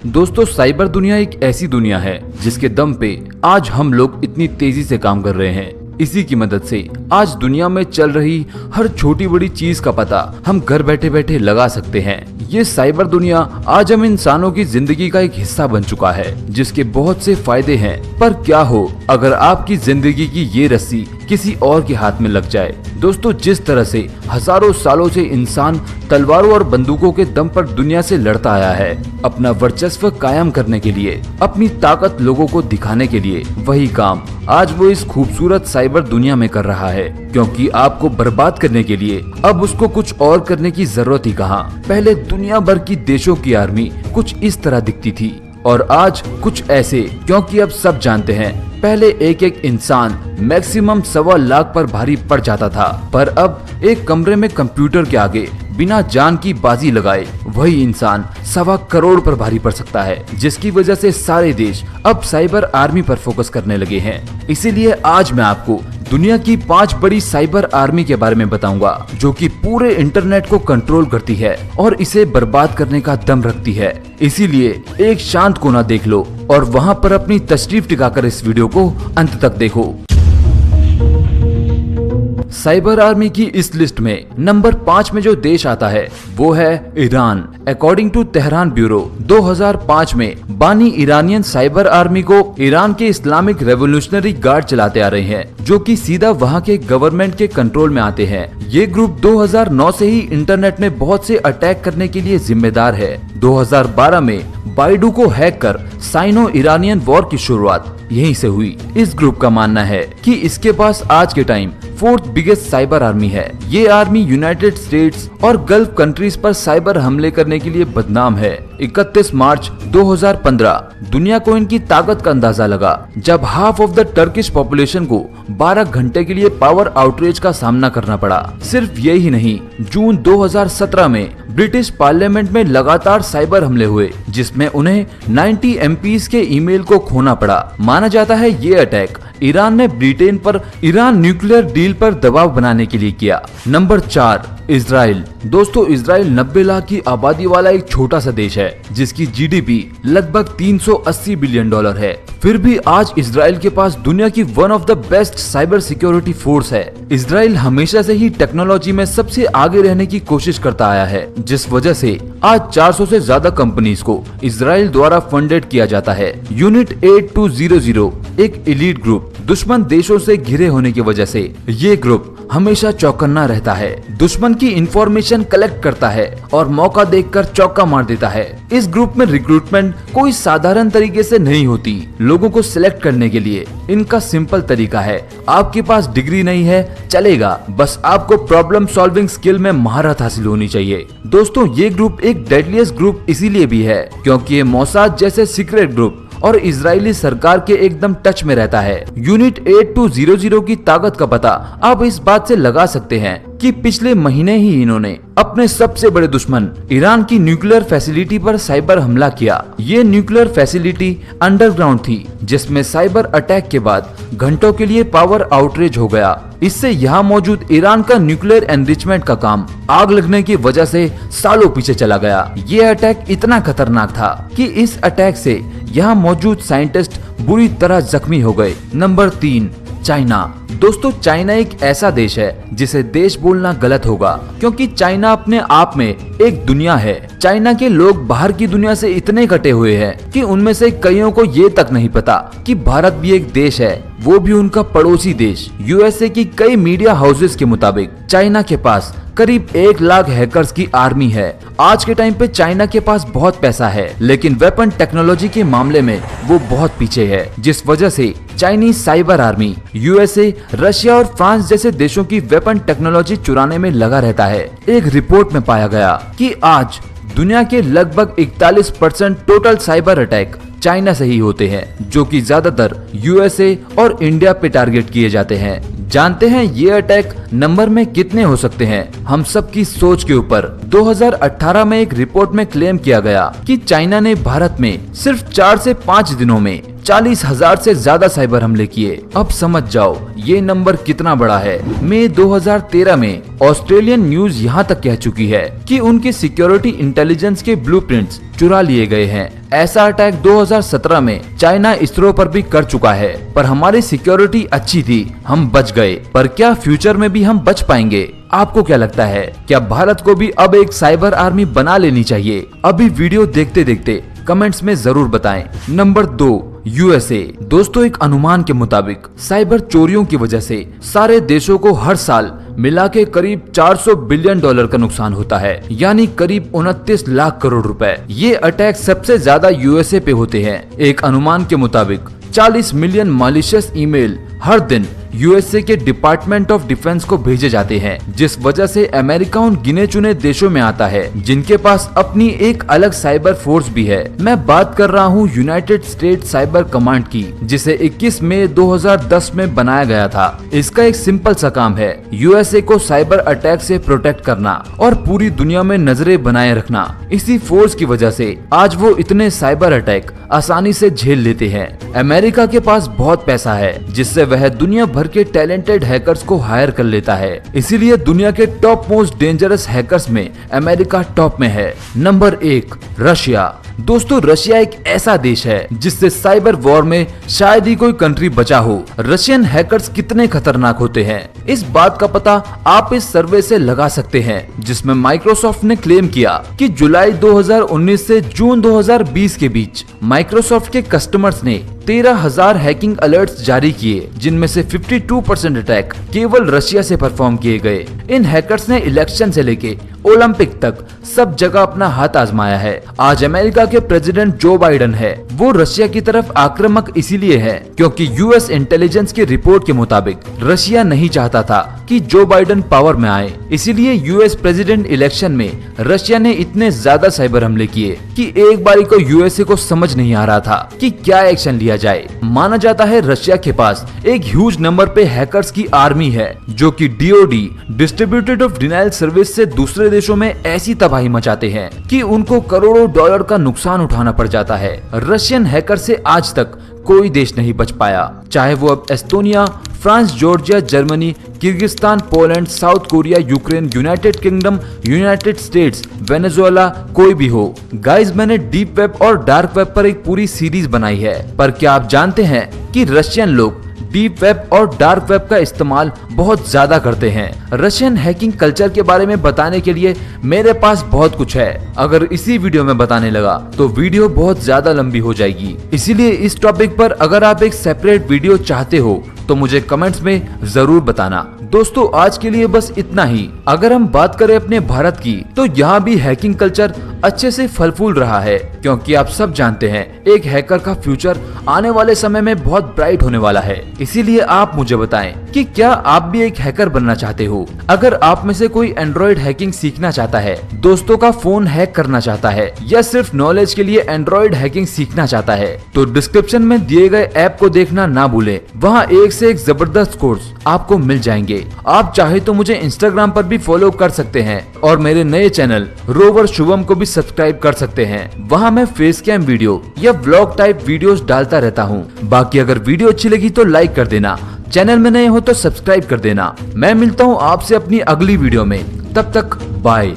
दोस्तों, साइबर दुनिया एक ऐसी दुनिया है जिसके दम पे आज हम लोग इतनी तेजी से काम कर रहे हैं। इसी की मदद से आज दुनिया में चल रही हर छोटी बड़ी चीज का पता हम घर बैठे बैठे लगा सकते हैं। ये साइबर दुनिया आज हम इंसानों की जिंदगी का एक हिस्सा बन चुका है, जिसके बहुत से फायदे हैं। पर क्या हो अगर आपकी जिंदगी की ये रस्सी किसी और के हाथ में लग जाए। दोस्तों, जिस तरह से हजारों सालों से इंसान तलवारों और बंदूकों के दम पर दुनिया से लड़ता आया है, अपना वर्चस्व कायम करने के लिए, अपनी ताकत लोगों को दिखाने के लिए, वही काम आज वो इस खूबसूरत साइबर दुनिया में कर रहा है। क्योंकि आपको बर्बाद करने के लिए अब उसको कुछ और करने की जरूरत ही कहाँ। पहले दुनिया भर की देशों की आर्मी कुछ इस तरह दिखती थी और आज कुछ ऐसे, क्योंकि अब सब जानते हैं पहले एक एक इंसान मैक्सिमम 1.25 लाख पर भारी पड़ जाता था, पर अब एक कमरे में कंप्यूटर के आगे बिना जान की बाजी लगाए वही इंसान 1.25 करोड़ पर भारी पड़ सकता है, जिसकी वजह से सारे देश अब साइबर आर्मी पर फोकस करने लगे हैं। इसीलिए आज मैं आपको दुनिया की 5 बड़ी साइबर आर्मी के बारे में बताऊंगा, जो कि पूरे इंटरनेट को कंट्रोल करती है और इसे बर्बाद करने का दम रखती है। इसीलिए एक शांत कोना देख लो और वहां पर अपनी तशरीफ टिकाकर इस वीडियो को अंत तक देखो। साइबर आर्मी की इस लिस्ट में नंबर 5 में जो देश आता है वो है Iran. According to Tehran bureau, 2005 में बानी ईरानियन साइबर आर्मी को ईरान के इस्लामिक रेवोल्यूशनरी गार्ड चलाते आ रहे हैं, जो कि सीधा वहां के गवर्नमेंट के कंट्रोल में आते हैं। ये ग्रुप 2009 से ही इंटरनेट में बहुत से अटैक करने के लिए जिम्मेदार है। 2012 में बाइडू को हैक कर साइनो ईरानियन वॉर की शुरुआत यहीं से हुई। इस ग्रुप का मानना है कि इसके पास आज के time 4th biggest cyber army है। ये आर्मी यूनाइटेड स्टेट्स और गल्फ कंट्रीज पर साइबर हमले करने के लिए बदनाम है। 31 मार्च 2015 दुनिया को इनकी ताकत का अंदाजा लगा, जब half of the Turkish population को 12 घंटे के लिए पावर आउटरेज का सामना करना पड़ा। सिर्फ यही नहीं, जून 2017 में ब्रिटिश पार्लियामेंट में लगातार साइबर हमले हुए, जिसमें उन्हें 90 MPs के ईमेल को खोना पड़ा। माना जाता है ये अटैक ईरान ने ब्रिटेन पर ईरान न्यूक्लियर डील पर दबाव बनाने के लिए किया। Number 4, Israel. दोस्तों, इजराइल 90 लाख की आबादी वाला एक छोटा सा देश है, जिसकी GDP लगभग $380 बिलियन है। फिर भी आज इजराइल के पास दुनिया की one of the best cyber security force है। इजराइल हमेशा से ही टेक्नोलॉजी में सबसे आगे रहने की कोशिश करता आया है, जिस वजह से आज 400 से ज्यादा कंपनीज को इजराइल द्वारा फंडेड किया जाता है। यूनिट 8200 एक एलीट ग्रुप दुश्मन देशों से घिरे होने की वजह से ये ग्रुप हमेशा चौकन्ना रहता है। दुश्मन की इंफॉर्मेशन कलेक्ट करता है और मौका देखकर चौका मार देता है। इस ग्रुप में रिक्रूटमेंट कोई साधारण तरीके से नहीं होती। लोगों को सिलेक्ट करने के लिए इनका सिंपल तरीका है, आपके पास डिग्री नहीं है चलेगा, बस आपको प्रॉब्लम सॉल्विंग स्किल में महारत हासिल होनी चाहिए। दोस्तों, ये ग्रुप एक डेडलीस्ट ग्रुप इसीलिए भी है क्योंकि ये मोसाद जैसे सीक्रेट ग्रुप और इजरायली सरकार के एकदम टच में रहता है। यूनिट 8200 की ताकत का पता आप इस बात से लगा सकते हैं कि पिछले महीने ही इन्होंने अपने सबसे बड़े दुश्मन ईरान की न्यूक्लियर फैसिलिटी पर साइबर हमला किया। ये न्यूक्लियर फैसिलिटी अंडरग्राउंड थी, जिसमें साइबर अटैक के बाद घंटों के लिए पावर आउटरेज हो गया। इससे यहाँ मौजूद ईरान का न्यूक्लियर एनरिचमेंट का काम आग लगने की वजह से सालों पीछे चला गया। ये अटैक इतना खतरनाक था कि इस अटैक से यहाँ मौजूद साइंटिस्ट बुरी तरह जख्मी हो गए। Number 3, China. दोस्तों, चाइना एक ऐसा देश है जिसे देश बोलना गलत होगा, क्योंकि चाइना अपने आप में एक दुनिया है। चाइना के लोग बाहर की दुनिया से इतने कटे हुए हैं कि उनमें से कईयों को ये तक नहीं पता कि भारत भी एक देश है, वो भी उनका पड़ोसी देश। USA की कई मीडिया हाउसेस के मुताबिक चाइना के पास करीब 1 लाख हैकर्स की आर्मी है। आज के टाइम पे चाइना के पास बहुत पैसा है, लेकिन वेपन टेक्नोलॉजी के मामले में वो बहुत पीछे है, जिस वजह से Chinese cyber army USA, Russia और फ्रांस जैसे देशों की वेपन टेक्नोलॉजी चुराने में लगा रहता है। एक रिपोर्ट में पाया गया कि आज दुनिया के लगभग 41% टोटल साइबर अटैक चाइना से ही होते हैं, जो कि ज्यादातर USA और इंडिया पे टारगेट किए जाते हैं। जानते हैं ये अटैक नंबर में कितने हो सकते हैं? हम सब की सोच के ऊपर। 2018 में एक रिपोर्ट में क्लेम किया गया कि चाइना ने भारत में सिर्फ 4 से 5 दिनों में 40,000 से ज्यादा साइबर हमले किए। अब समझ जाओ ये नंबर कितना बड़ा है। मई 2013 में ऑस्ट्रेलियन न्यूज यहाँ तक कह चुकी है कि उनके सिक्योरिटी इंटेलिजेंस के ब्लूप्रिंट्स चुरा लिए गए हैं। ऐसा अटैक 2017 में चाइना इसरो पर भी कर चुका है, पर हमारी सिक्योरिटी अच्छी थी, हम बच गए। पर क्या फ्यूचर में भी हम बच पाएंगे? आपको क्या लगता है? क्या भारत को भी अब एक साइबर आर्मी बना लेनी चाहिए? अभी वीडियो देखते देखते कमेंट्स में जरूर बताएं। Number 2, USA. दोस्तों, एक अनुमान के मुताबिक साइबर चोरियों की वजह से सारे देशों को हर साल मिला के करीब 400 बिलियन डॉलर का नुकसान होता है, यानी करीब 29 लाख करोड़ रुपए। ये अटैक सबसे ज्यादा यूएसए पे होते हैं। एक अनुमान के मुताबिक 40 मिलियन मॉलिशियस ईमेल हर दिन यूएसए के डिपार्टमेंट ऑफ डिफेंस को भेजे जाते हैं, जिस वजह से अमेरिका उन गिने चुने देशों में आता है जिनके पास अपनी एक अलग साइबर फोर्स भी है। मैं बात कर रहा हूँ यूनाइटेड स्टेट साइबर कमांड की, जिसे 21 मई 2010 में बनाया गया था। इसका एक सिंपल सा काम है यूएसए को साइबर अटैक से प्रोटेक्ट करना और पूरी दुनिया में नजरें बनाए रखना। इसी फोर्स की वजह से आज वो इतने साइबर अटैक आसानी से झेल लेते हैं। अमेरिका के पास बहुत पैसा है, जिससे वह दुनिया भर के टैलेंटेड हैकर्स को हायर कर लेता है। इसीलिए दुनिया के टॉप मोस्ट डेंजरस हैकर्स में अमेरिका टॉप में है। Number 1, Russia. दोस्तों, रशिया एक ऐसा देश है जिससे साइबर वॉर में शायद ही कोई कंट्री बचा हो। रशियन हैकर्स कितने खतरनाक होते हैं, इस बात का पता आप इस सर्वे से लगा सकते हैं, जिसमें माइक्रोसॉफ्ट ने क्लेम किया कि जुलाई 2019 से जून 2020 के बीच माइक्रोसॉफ्ट के कस्टमर्स ने 13,000 हैकिंग अलर्ट्स जारी किए, जिनमें से 52% अटैक केवल रशिया से परफॉर्म किए गए। इन हैकर्स ने इलेक्शन से लेके ओलंपिक तक सब जगह अपना हाथ आजमाया है। आज अमेरिका के प्रेसिडेंट जो बाइडेन है, वो रशिया की तरफ आक्रामक इसीलिए है क्योंकि यूएस इंटेलिजेंस की रिपोर्ट के मुताबिक रशिया नहीं चाहता था कि जो बाइडेन पावर में आए। इसीलिए यूएस प्रेसिडेंट इलेक्शन में रशिया ने इतने ज्यादा साइबर हमले किए कि एक बारी को यूएसए को समझ नहीं आ रहा था कि क्या एक्शन लिया जाए। माना जाता है रशिया के पास एक ह्यूज नंबर पे हैकर्स की आर्मी है, जो कि DoD distributed of denial service से दूसरे देशों में ऐसी तबाही मचाते हैं कि उनको करोड़ों डॉलर का नुकसान उठाना पड़ जाता है। रशियन हैकर से आज तक कोई देश नहीं बच पाया, चाहे वो अब Estonia, France, Georgia, Germany, Kyrgyzstan, Poland, south Korea, Ukraine, United kingdom, United states, Venezuela, कोई भी हो। गाइस, मैंने डीप वेब और डार्क वेब पर एक पूरी सीरीज बनाई है, पर क्या आप जानते हैं कि रशियन लोग डीप वेब और डार्क वेब का इस्तेमाल बहुत ज्यादा करते हैं। रशियन हैकिंग कल्चर के बारे में बताने के लिए मेरे पास बहुत कुछ है। अगर इसी वीडियो में बताने लगा तो वीडियो बहुत ज्यादा लंबी हो जाएगी। इसीलिए इस टॉपिक पर अगर आप एक सेपरेट वीडियो चाहते हो तो मुझे कमेंट्स में जरूर बताना। दोस्तों, आज के लिए बस इतना ही। अगर हम बात करें अपने भारत की, तो यहाँ भी हैकिंग कल्चर अच्छे से फल फूल रहा है, क्योंकि आप सब जानते हैं एक हैकर का फ्यूचर आने वाले समय में बहुत ब्राइट होने वाला है। इसीलिए आप मुझे बताएं कि क्या आप भी एक हैकर बनना चाहते हो? अगर आप में से कोई एंड्रॉइड हैकिंग सीखना चाहता है, दोस्तों का फोन हैक करना चाहता है, या सिर्फ नॉलेज के लिए एंड्रॉइड हैकिंग सीखना चाहता है, तो डिस्क्रिप्शन में दिए गए ऐप को देखना ना भूलें। वहाँ एक से एक जबरदस्त कोर्स आपको मिल जाएंगे। आप चाहे तो मुझे इंस्टाग्राम पर भी फॉलो कर सकते हैं और मेरे नए चैनल रोवर शुभम को भी सब्सक्राइब कर सकते हैं। वहाँ मैं फेस कैम वीडियो या व्लॉग टाइप वीडियोस डालता रहता हूँ। बाकी अगर वीडियो अच्छी लगी तो लाइक कर देना, चैनल में नए हो तो सब्सक्राइब कर देना। मैं मिलता हूँ आपसे अपनी अगली वीडियो में, तब तक बाय।